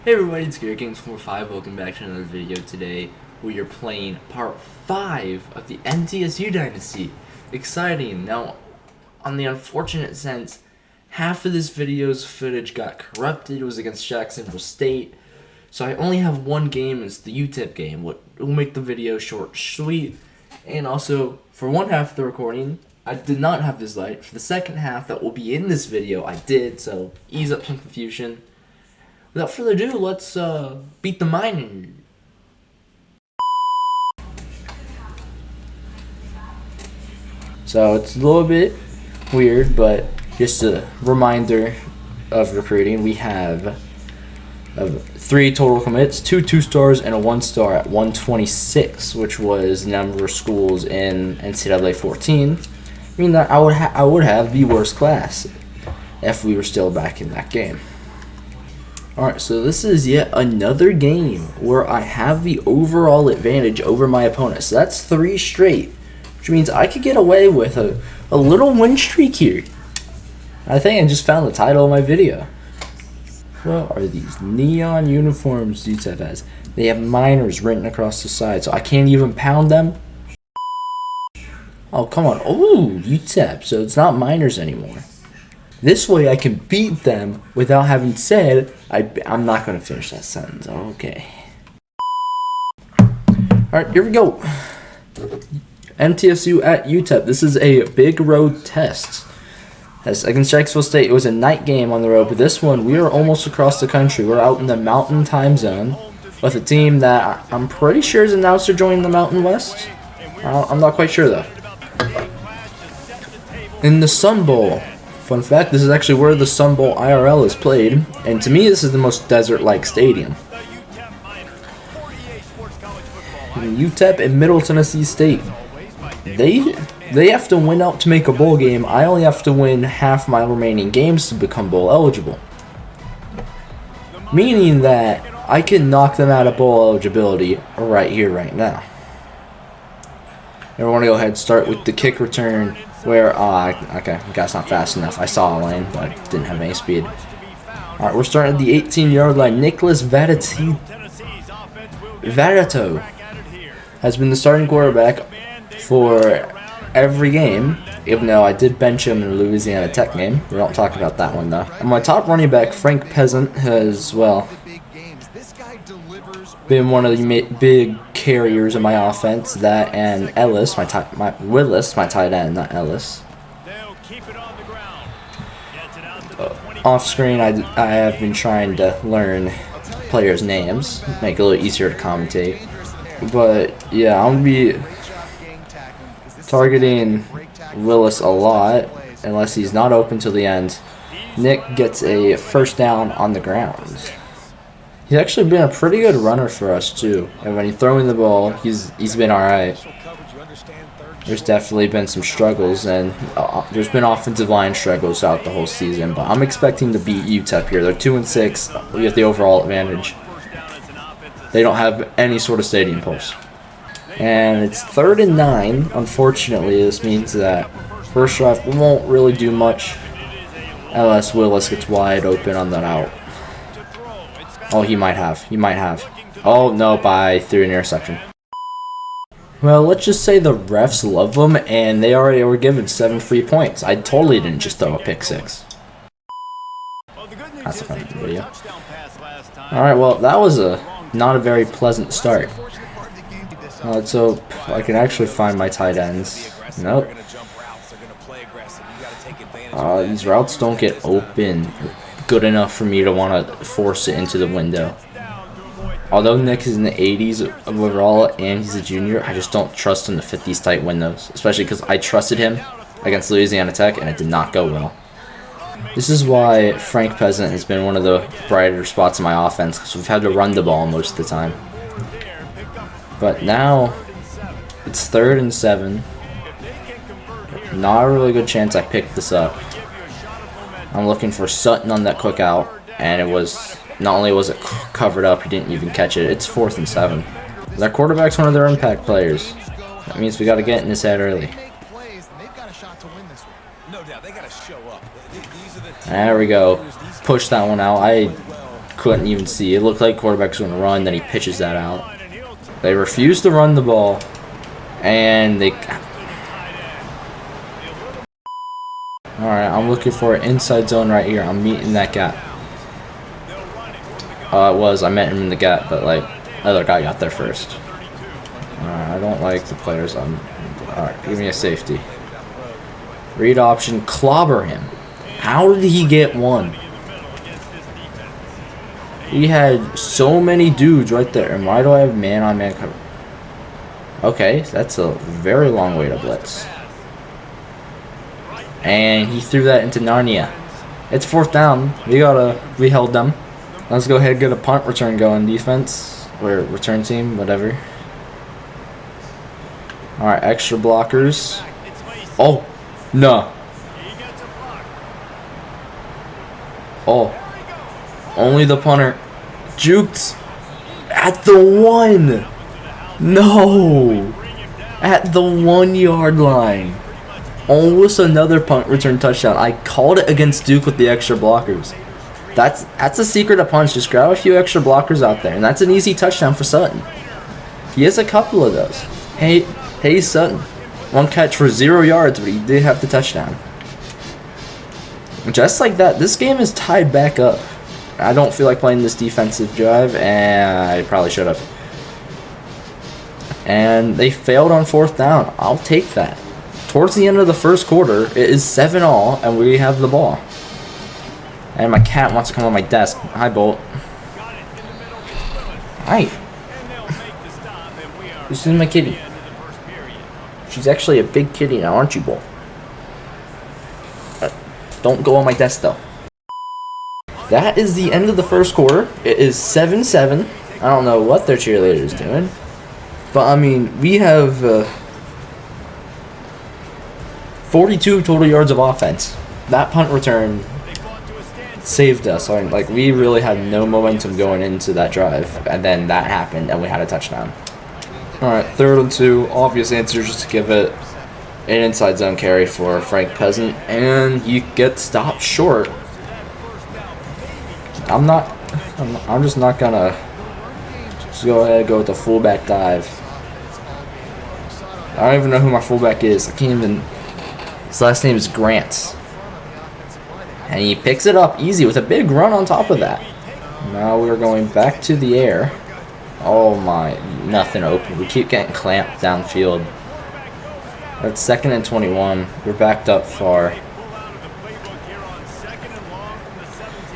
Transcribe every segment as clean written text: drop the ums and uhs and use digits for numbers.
Hey everybody, it's Gary Games 45. Welcome back to another video. Today we are playing part 5 of the MTSU Dynasty. Exciting. Now, on the unfortunate sense, half of this video's footage got corrupted. It was against Jacksonville State. So I only have one game. It's the UTEP game. What will make the video short, sweet. And also, for one half of the recording, I did not have this light. For the second half that will be in this video, I did. So ease up some confusion. Without further ado, let's beat the mining. So it's a little bit weird, but just a reminder of recruiting. We have 3 total commits, 2 2-stars and a 1-star at 126, which was the number of schools in NCAA 14. I mean that I would have the worst class if we were still back in that game. Alright, so this is yet another game where I have the overall advantage over my opponent. So that's 3 straight, which means I could get away with a little win streak here. I think I just found the title of my video. What are these neon uniforms UTEP has? They have minors written across the side, so I can't even pound them. Oh, come on. Oh, UTEP, so it's not minors anymore. This way I can beat them without having said, I'm not going to finish that sentence. Okay. Alright, here we go. MTSU at UTEP. This is a big road test. As against Jacksonville State, it was a night game on the road, but this one, we are almost across the country. We're out in the Mountain Time Zone with a team that I'm pretty sure is announced to join the Mountain West. I'm not quite sure, though. In the Sun Bowl. Fun fact, this is actually where the Sun Bowl IRL is played, and to me this is the most desert-like stadium. UTEP and Middle Tennessee State. They have to win out to make a bowl game. I only have to win half my remaining games to become bowl eligible. Meaning that I can knock them out of bowl eligibility right here, right now. And we're going to go ahead and start with the kick return. Where, okay, guy's not fast enough. I saw a lane, but didn't have any speed. Alright, we're starting at the 18-yard line. Nicholas Vadato has been the starting quarterback for every game, even though I did bench him in the Louisiana Tech game. We don't talk about that one, though. And my top running back, Frank Peasant, has, well, been one of the big carriers of my offense. That and Ellis, Willis, my tight end, not Ellis. Off screen, I have been trying to learn players' names, make it a little easier to commentate. But yeah, I'm gonna be targeting Willis a lot, unless he's not open till the end. Nick gets a first down on the ground. He's actually been a pretty good runner for us too, and when he's throwing the ball, he's been alright. There's definitely been some struggles, and there's been offensive line struggles out the whole season, but I'm expecting to beat UTEP here. They're 2-6. We have the overall advantage. They don't have any sort of stadium pulse. And it's 3rd and 9. Unfortunately, this means that first drive won't really do much unless Willis gets wide open on that out. Oh, he might have. Oh, nope, I threw an interception. Well, let's just say the refs love them, and they already were given 7 free points. I totally didn't just throw a pick 6. That's a fun video. Alright, well, that was not a very pleasant start. Let's hope I can actually find my tight ends. Nope. These routes don't get open good enough for me to want to force it into the window. Although Nick is in the 80s overall and he's a junior, I just don't trust him to fit these tight windows, especially because I trusted him against Louisiana Tech and it did not go well. This is why Frank Peasant has been one of the brighter spots in my offense, because we've had to run the ball most of the time. But now it's 3rd and 7. Not a really good chance I picked this up. I'm looking for Sutton on that quick out, and it was, not only was it covered up, he didn't even catch it. It's 4th and 7. Their quarterback's one of their impact players. That means we got to get in his head early. There we go. Push that one out. I couldn't even see. It looked like quarterback's going to run, then he pitches that out. They refuse to run the ball, and they... Alright, I'm looking for an inside zone right here. I'm meeting that gap. I met him in the gap, but, like, the other guy got there first. Alright, I don't like the players. Alright, give me a safety. Read option, clobber him. How did he get one? He had so many dudes right there. And why do I have man-on-man cover? Okay, that's a very long way to blitz. And he threw that into Narnia. It's 4th down. We held them. Let's go ahead and get a punt return going, defense. Or return team, whatever. Alright, extra blockers. Oh, no. Oh, only the punter. Juked at the 1. No. At the 1-yard line. Almost another punt return touchdown. I called it against Duke with the extra blockers. That's a secret of punts. Just grab a few extra blockers out there, and that's an easy touchdown for Sutton. He has a couple of those. Hey Sutton. 1 catch for 0 yards, but he did have the touchdown. Just like that, this game is tied back up. I don't feel like playing this defensive drive, and I probably should have. And they failed on 4th down. I'll take that. Towards the end of the first quarter, it is 7-all, and we have the ball. And my cat wants to come on my desk. Hi, Bolt. Hi. This is my kitty. She's actually a big kitty now, aren't you, Bolt? Don't go on my desk, though. That is the end of the first quarter. It is 7-7. I don't know what their cheerleader's doing. But, I mean, we have 42 total yards of offense. That punt return saved us. I mean, like, we really had no momentum going into that drive. And then that happened, and we had a touchdown. Alright, 3rd and 2. Obvious answer, just to give it an inside zone carry for Frank Peasant, and you get stopped short. I'm just not gonna just go ahead and go with the fullback dive. I don't even know who my fullback is. I can't even. His last name is Grant, and he picks it up easy with a big run on top of that. Now we're going back to the air. Oh my, nothing open. We keep getting clamped downfield. That's 2nd and 21. We're backed up far.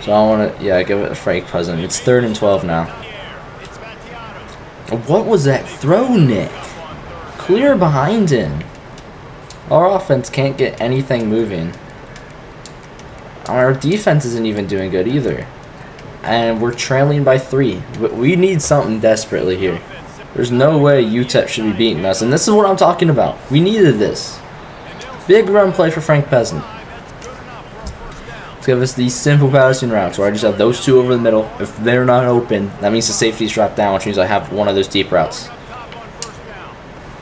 So I want to, give it to Frank Peasant. It's 3rd and 12 now. What was that throw, Nick? Clear behind him. Our offense can't get anything moving. Our defense isn't even doing good either. And we're trailing by 3. We need something desperately here. There's no way UTEP should be beating us. And this is what I'm talking about. We needed this. Big run play for Frank Peasant. Let's give us these simple passing routes where I just have those 2 over the middle. If they're not open, that means the safety's dropped down, which means I have one of those deep routes.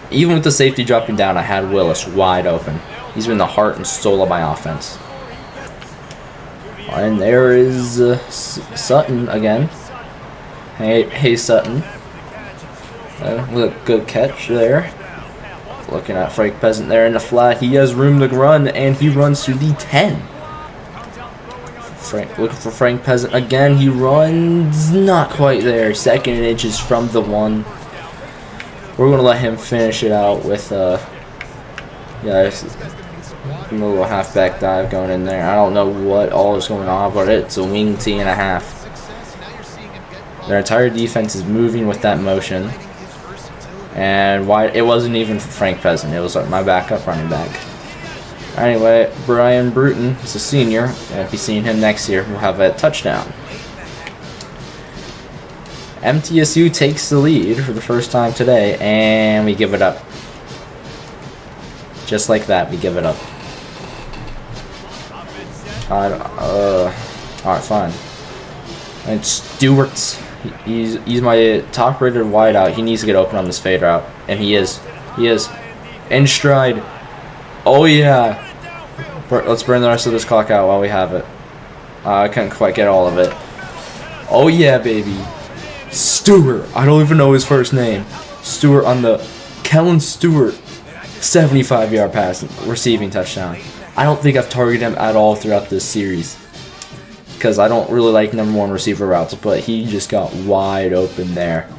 Even with the safety dropping down, I had Willis wide open. He's been the heart and soul of my offense. And there is Sutton again. Hey Sutton. With a good catch there. Looking at Frank Peasant there in the flat. He has room to run, and he runs to the 10. Looking for Frank Peasant again. He runs not quite there. 2nd and inches from the 1. We're going to let him finish it out with a little halfback dive going in there. I don't know what all is going on, but it's a wing tee and a half. Their entire defense is moving with that motion. And it wasn't even for Frank Peasant. It was my backup running back. Anyway, Brian Bruton is a senior. Won't be seeing him next year. We'll have a touchdown. MTSU takes the lead for the first time today, and we give it up. Just like that, we give it up. Alright, fine. And Stewart's. He's my top-rated wideout. He needs to get open on this fade route, and he is. He is. In stride. Oh yeah. Let's burn the rest of this clock out while we have it. I couldn't quite get all of it. Oh yeah, baby. Stewart. I don't even know his first name. Stewart on the Kellen Stewart 75-yard pass receiving touchdown. I don't think I've targeted him at all throughout this series because I don't really like #1 receiver routes, but he just got wide open there.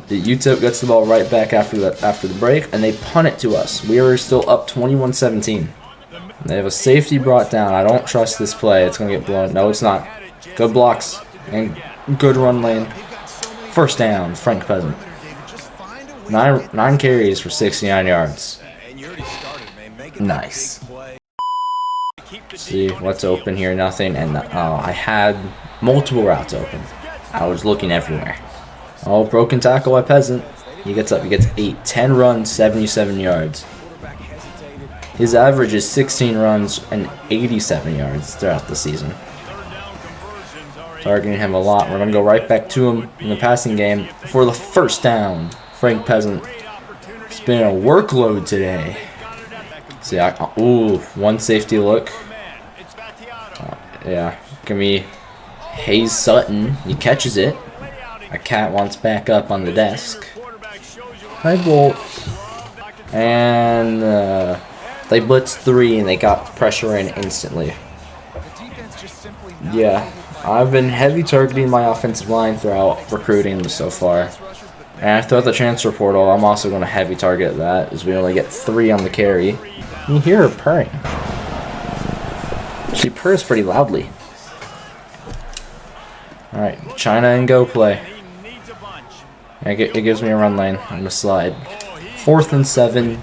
The UTEP gets the ball right back after the break, and they punt it to us. We are still up 21-17. They have a safety brought down. I don't trust this play. It's going to get blown. No, it's not. Good blocks and good run lane. First down, Frank Peasant. Nine carries for 69 yards. Nice. See what's open here. Nothing. And I had multiple routes open. I was looking everywhere. Oh, broken tackle by Peasant. He gets up. He gets 8. 10 runs, 77 yards. His average is 16 runs and 87 yards throughout the season. Targeting him a lot. We're going to go right back to him in the passing game for the first down. Frank Peasant. It's been a workload today. See, one safety look. Yeah, give me Hayes Sutton. He catches it. A cat wants back up on the desk. Hi, Bolt. And they blitzed 3 and they got pressure in instantly. Yeah, I've been heavy targeting my offensive line throughout recruiting so far. And throughout the transfer portal, I'm also going to heavy target that, as we only get 3 on the carry. You hear her purring. She purrs pretty loudly. Alright, China and go play. It gives me a run lane. I'm going to slide. 4th and 7.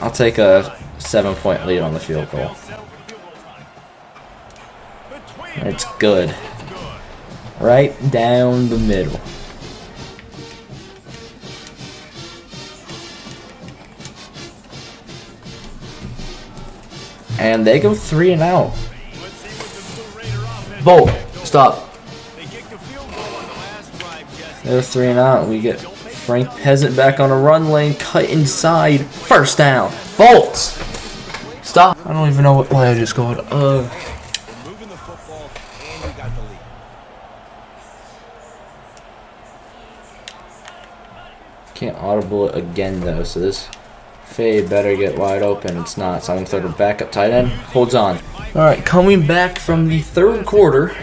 I'll take a 7-point lead on the field goal. It's good. Right down the middle. And they go 3 and out. Bolt, stop. They're 3 and out. We get Frank Peasant back on a run lane, cut inside, first down. Bolt, stop. I don't even know what play I just called. Can't audible it again though, so this fade better get wide open. It's not, so I'm going to throw the backup tight end. Holds on. Alright, coming back from the third quarter,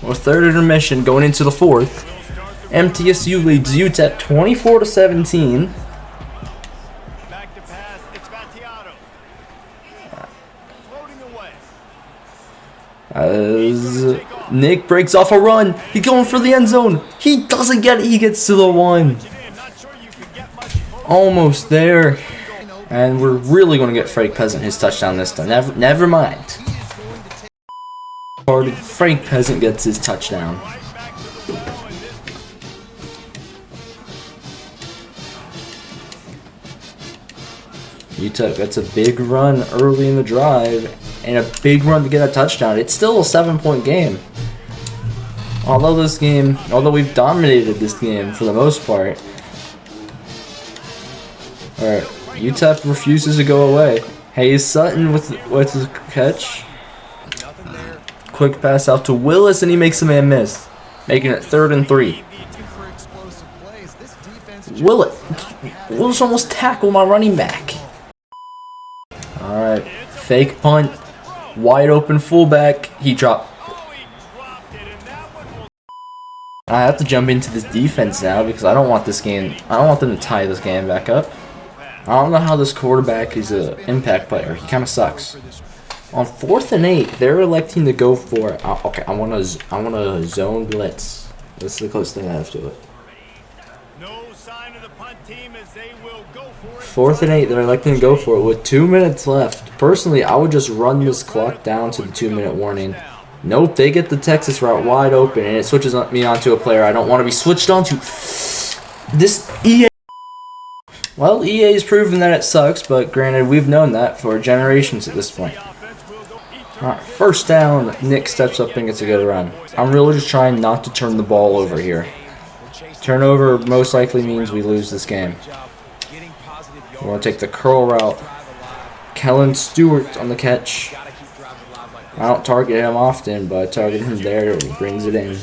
or third intermission, going into the fourth. MTSU leads UTEP 24-17. As Nick breaks off a run, he's going for the end zone. He doesn't get it. He gets to the 1. Almost there. And we're really going to get Frank Peasant his touchdown this time. Never mind. Frank Peasant gets his touchdown. UTEP gets a big run early in the drive and a big run to get a touchdown. It's still a 7-point game. Although we've dominated this game for the most part. Alright, UTEP refuses to go away. Hayes Sutton with the catch. Quick pass out to Willis and he makes a man miss. Making it 3rd and 3. Willis almost tackled my running back. Alright, fake punt. Wide open fullback. He dropped. I have to jump into this defense now because I don't want this game. I don't want them to tie this game back up. I don't know how this quarterback is an impact player. He kind of sucks. On 4th and 8, they're electing to go for. Okay, I want a zone blitz. This is the closest thing I have to it. 4th and 8, they're electing to go for it with 2 minutes left. Personally, I would just run this clock down to the 2-minute warning. Nope, they get the Texas route wide open, and it switches me onto a player I don't want to be switched onto. This EA. Well, EA's proven that it sucks, but granted, we've known that for generations at this point. Alright, first down, Nick steps up and gets a good run. I'm really just trying not to turn the ball over here. Turnover most likely means we lose this game. We're going to take the curl route. Kellen Stewart on the catch. I don't target him often, but I target him there and he brings it in.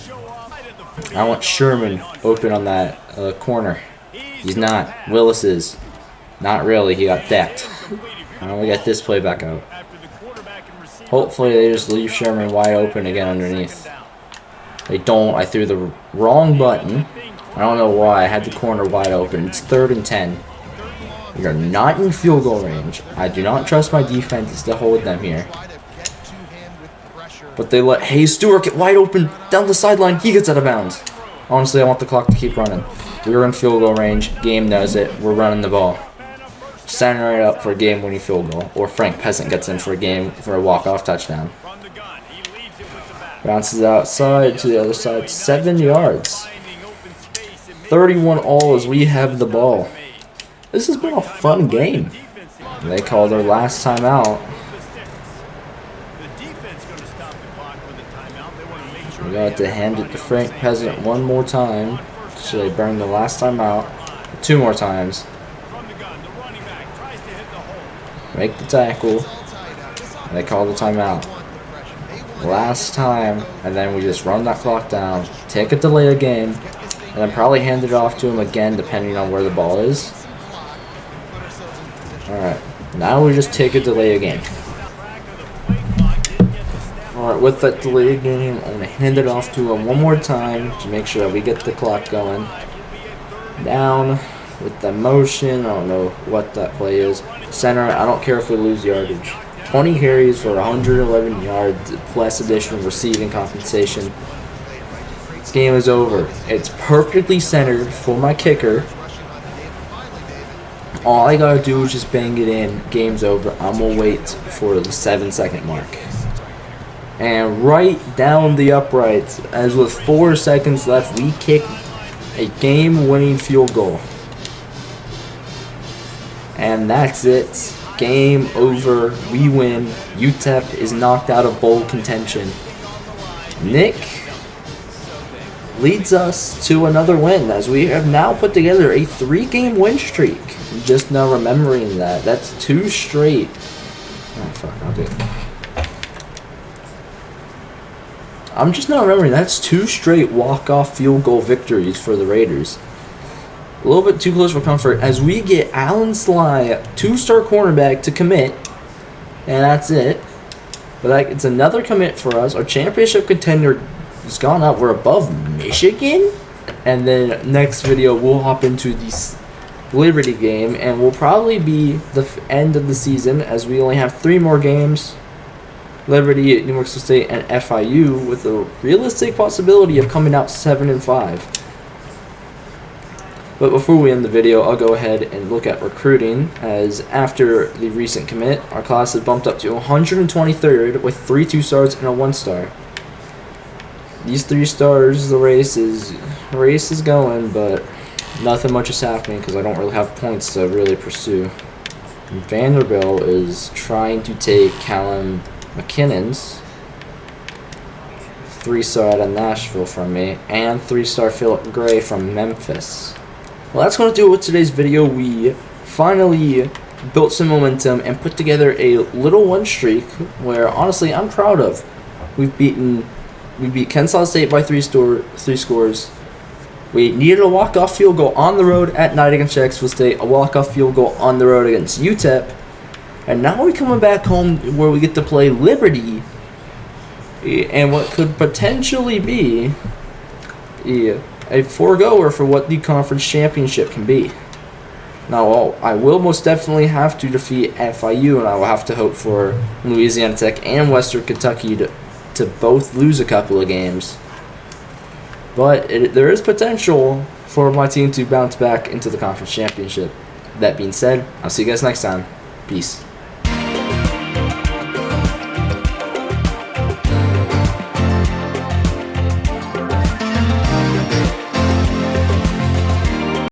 I want Sherman open on that corner. He's not. Willis is. Not really. He got decked. I only got this play back out. Hopefully they just leave Sherman wide open again underneath. They don't. I threw the wrong button. I don't know why. I had the corner wide open. It's 3rd and 10. We are not in field goal range. I do not trust my defense to hold them here. But they let Hayes Stewart get wide open down the sideline. He gets out of bounds. Honestly, I want the clock to keep running. We're in field goal range. Game knows it. We're running the ball. Center it up for a game-winning field goal. Or Frank Peasant gets in for a walk-off touchdown. Bounces outside to the other side. 7 yards. 31 all as we have the ball. This has been a fun game. They called their last timeout. We got to hand it to Frank Peasant one more time. So they burned the last time out 2 more times. Make the tackle. And they call the timeout. Last time, and then we just run that clock down, take a delay of game, and then probably hand it off to him again depending on where the ball is. Alright, now we just take a delay of game. Alright, with that delay of game, I'm going to hand it off to him one more time to make sure that we get the clock going. Down with the motion, I don't know what that play is. Center, I don't care if we lose yardage. 20 carries for 111 yards, plus additional receiving compensation. This game is over. It's perfectly centered for my kicker. All I gotta do is just bang it in. Game's over. I'm gonna wait for the 7-second mark. And right down the uprights, as with 4 seconds left, we kick a game-winning field goal. And that's it. Game over. We win. UTEP is knocked out of bowl contention. Nick leads us to another win as we have now put together a 3-game win streak. Just now remembering that. That's 2 straight. Oh, fuck. I'll do it. I'm just not remembering. That's 2 straight walk-off field goal victories for the Raiders. A little bit too close for comfort as we get Alan Sly, 2-star cornerback, to commit. And that's it. But it's another commit for us. Our championship contender has gone up. We're above Michigan. And then next video, we'll hop into the Liberty game. And we'll probably be the end of the season as we only have 3 more games. Liberty, New Mexico State, and FIU with a realistic possibility of coming out 7-5. But before we end the video, I'll go ahead and look at recruiting, as after the recent commit, our class has bumped up to 123rd with 3 2-stars and a 1-star. These 3 stars, the race is going, but nothing much is happening because I don't really have points to really pursue. Vanderbilt is trying to take Callum McKinnon's 3-star out of Nashville from me, and 3-star Philip Gray from Memphis. Well, that's going to do it with today's video. We finally built some momentum and put together a little win streak where, honestly, I'm proud of. We beat Kennesaw State by 3 scores. We needed a walk-off field goal on the road at night against Jacksonville State, a walk-off field goal on the road against UTEP, and now we're coming back home where we get to play Liberty and what could potentially be a foregoer for what the conference championship can be. Now, I will most definitely have to defeat FIU, and I will have to hope for Louisiana Tech and Western Kentucky to both lose a couple of games. But there is potential for my team to bounce back into the conference championship. That being said, I'll see you guys next time. Peace.